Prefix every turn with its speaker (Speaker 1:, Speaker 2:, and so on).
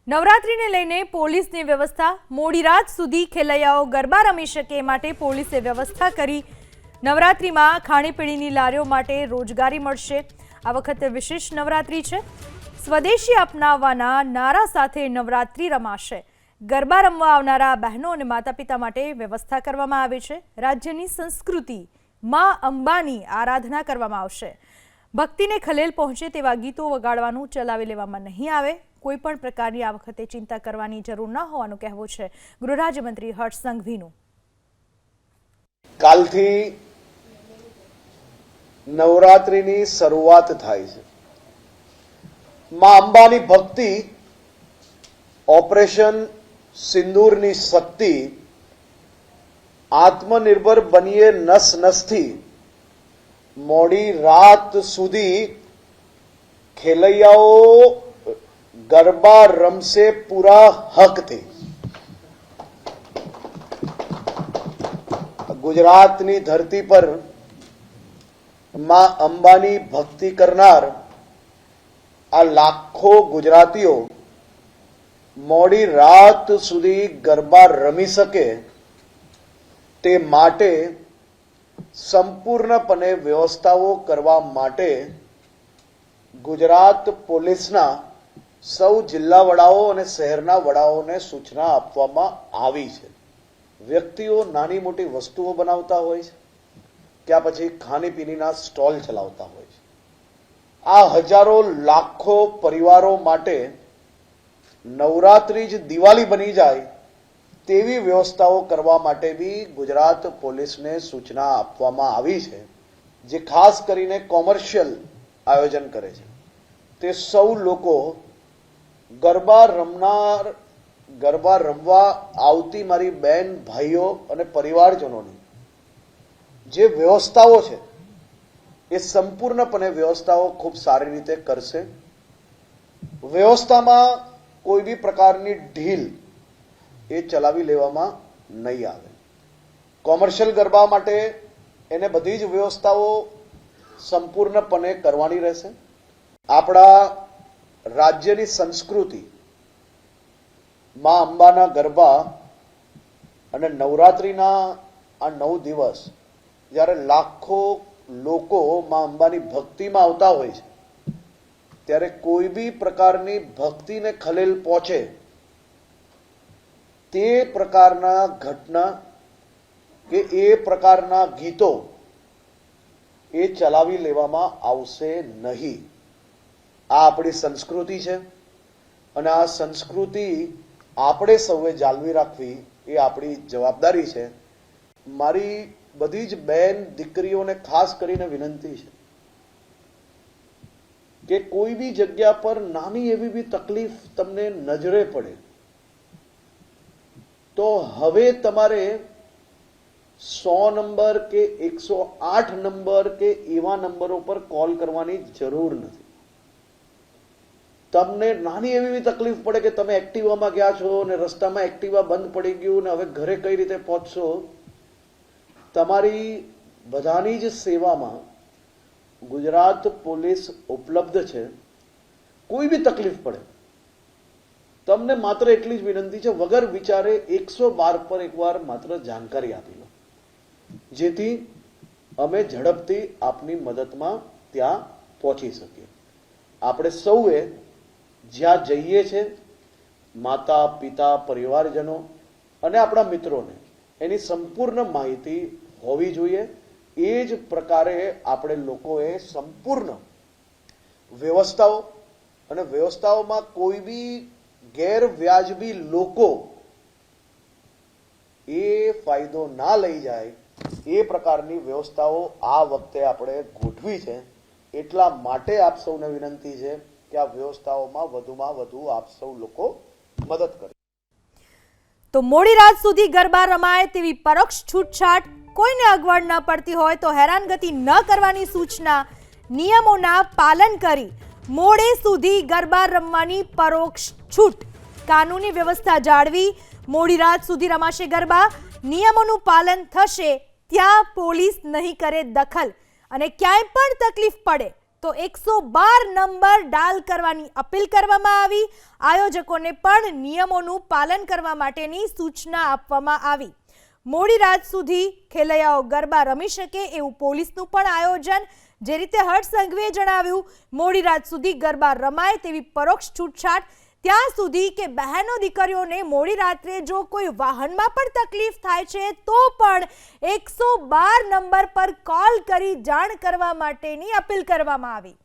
Speaker 1: નવરાત્રીને લઈને પોલીસની વ્યવસ્થા મોડી રાત સુધી ખેલૈયાઓ ગરબા રમી શકે માટે પોલીસે વ્યવસ્થા કરી। નવરાત્રીમાં ખાણીપીણીની લારીઓ માટે રોજગારી મળશે। આ વખતે વિશેષ નવરાત્રી છે। સ્વદેશી અપનાવવાના નારા સાથે નવરાત્રી રમાશે। ગરબા રમવા આવનારા બહેનો અને માતા-પિતા માટે વ્યવસ્થા કરવામાં આવી છે। રાજ્યની સંસ્કૃતિ માં અંબાની આરાધના કરવામાં આવશે। ભક્તિને ખલેલ પહોંચે તેવા ગીતો વગાડવાનું ચલાવી લેવામાં નહીં આવે। કોઈ પણ પ્રકારની આ વખતે ચિંતા કરવાની જરૂર ન હોવાનું કહેવું છે ગૃહ રાજ્યમંત્રી હર્ષ સંઘવીનું।
Speaker 2: કાલથી નવરાત્રીની શરૂઆત થાય છે। માં અંબાની ભક્તિ, ઓપરેશન સિંદૂરની શક્તિ, આત્મનિર્ભર બનીએ નસ નસથી મોડી રાત સુધી ખેલૈયાઓ ગરબા રમશે પૂરા હકથી। ગુજરાતની ધરતી પર માં અંબાની ભક્તિ કરનાર આ લાખો ગુજરાતીઓ મોડી રાત સુધી ગરબા રમી શકે તે માટે સંપૂર્ણપણે વ્યવસ્થાઓ કરવા માટે ગુજરાત પોલીસના સૌ જિલ્લા વડાઓ અને શહેરના વડાઓને સૂચના આપવામાં આવી છે। વ્યક્તિઓ નાની મોટી વસ્તુઓ બનાવતા હોય છે, ત્યાં પછી ખાણીપીણીના સ્ટોલ ચલાવતા હોય છે। આ હજારો લાખો પરિવારો માટે નવરાત્રી જ દિવાળી બની જાય તેવી વ્યવસ્થાઓ કરવા માટે બી ગુજરાત પોલીસને સૂચના આપવામાં આવી છે। જે ખાસ કરીને કોમર્શિયલ આયોજન કરે છે તે સૌ લોકો ગરબા રમવા આવતી મારી બહેન ભાઈઓ અને પરિવારજનોની જે વ્યવસ્થાઓ છે એ સંપૂર્ણપણે વ્યવસ્થાઓ ખૂબ સારી રીતે કરશે। વ્યવસ્થામાં કોઈ બી પ્રકારની ઢીલ એ ચલાવી લેવામાં નહીં આવે। કોમર્શિયલ ગરબા માટે એને બધી જ વ્યવસ્થાઓ સંપૂર્ણપણે કરવાની રહેશે। આપણા રાજ્યની સંસ્કૃતિ માં અંબાના ગરબા અને નવરાત્રીના આ 9 દિવસ જ્યારે લાખો લોકો માં અંબાની ભક્તિમાં આવતા હોય છે ત્યારે કોઈ બી પ્રકારની ભક્તિને ખલેલ પહોંચે તે પ્રકારના ઘટના કે એ પ્રકારના ગીતો એ ચલાવી લેવામાં આવશે નહીં। આ આપણી સંસ્કૃતિ છે અને આ સંસ્કૃતિ આપણે સૌએ જાળવી રાખવી એ આપણી જવાબદારી છે। મારી બધી જ બહેન દીકરીઓને ખાસ કરીને વિનંતી છે કે કોઈ બી જગ્યા પર નાની એવી બી તકલીફ તમને નજરે પડે તો હવે તમારે 100 નંબર કે 108 નંબર કે એવા નંબરો પર કોલ કરવાની જરૂર નથી। તમને નાની એવી તકલીફ પડે કે તમે એક્ટિવામાં ગયા છો અને રસ્તામાં એક્ટિવા બંધ પડી ગયું ને હવે ઘરે કઈ રીતે પહોંચશો, તમારી બધાની જ સેવામાં ગુજરાત પોલીસ ઉપલબ્ધ છે। કોઈ બી તકલીફ પડે તમને માત્ર એટલી જ વિનંતી છે, વગર વિચારે 112 પર એકવાર માત્ર જાણકારી આપી લો જેથી અમે ઝડપથી આપની મદદમાં ત્યાં પહોંચી શકીએ। આપણે સૌએ જ્યાં જઈએ છે માતા પિતા પરિવારજનો અને આપણા મિત્રોને એની સંપૂર્ણ માહિતી હોવી જોઈએ। એ જ પ્રકારે આપણે લોકોએ સંપૂર્ણ વ્યવસ્થાઓ અને વ્યવસ્થાઓમાં કોઈ બી ગેરવ્યાજબી લોકો એ ફાયદો ના લઈ જાય એ પ્રકારની વ્યવસ્થાઓ આ વખતે આપણે ગોઠવી છે। એટલા માટે આપ સૌને વિનંતી છે કે આ વ્યવસ્થાઓમાં વધુમાં વધુ આપ સૌ લોકો મદદ કરે।
Speaker 1: તો મોડી રાત સુધી ગરબા રમાય તેવી પરોક્ષ છૂટછાટ કોઈને અગવડ ન પડતી હોય તો હેરાનગતિ ન કરવાની સૂચના। નિયમોના પાલન કરી મોડે સુધી ગરબા રમવાની પરોક્ષ છૂટ। કાનૂની વ્યવસ્થા જાળવી મોડી રાત સુધી રમાશે ગરબા। નિયમોનું પાલન થશે ત્યાં પોલીસ નહીં કરે દખલ અને ક્યાંય પણ તકલીફ પડે તો 112 નંબર ડાયલ કરવાની અપીલ કરવામાં આવી. આયોજકોને પણ નિયમોનું પાલન કરવા માટેની સૂચના આપવામાં આવી. મોડી રાત સુધી ખેલૈયાઓ ગરબા રમી શકે એવું પોલીસનું પણ આયોજન. જે રીતે હર્ષ સંઘવીએ જણાવ્યું, મોડી રાત સુધી ગરબા રમાય તેવી પરોક્ષ છૂટછાટ ત્યાં સુધી કે બહેનો દીકરીઓને મોડી રાત્રે જો કોઈ વાહનમાં પણ તકલીફ થાય છે તો પણ 112 નંબર પર કોલ કરી જાણ કરવા માટેની અપીલ કરવામાં આવી.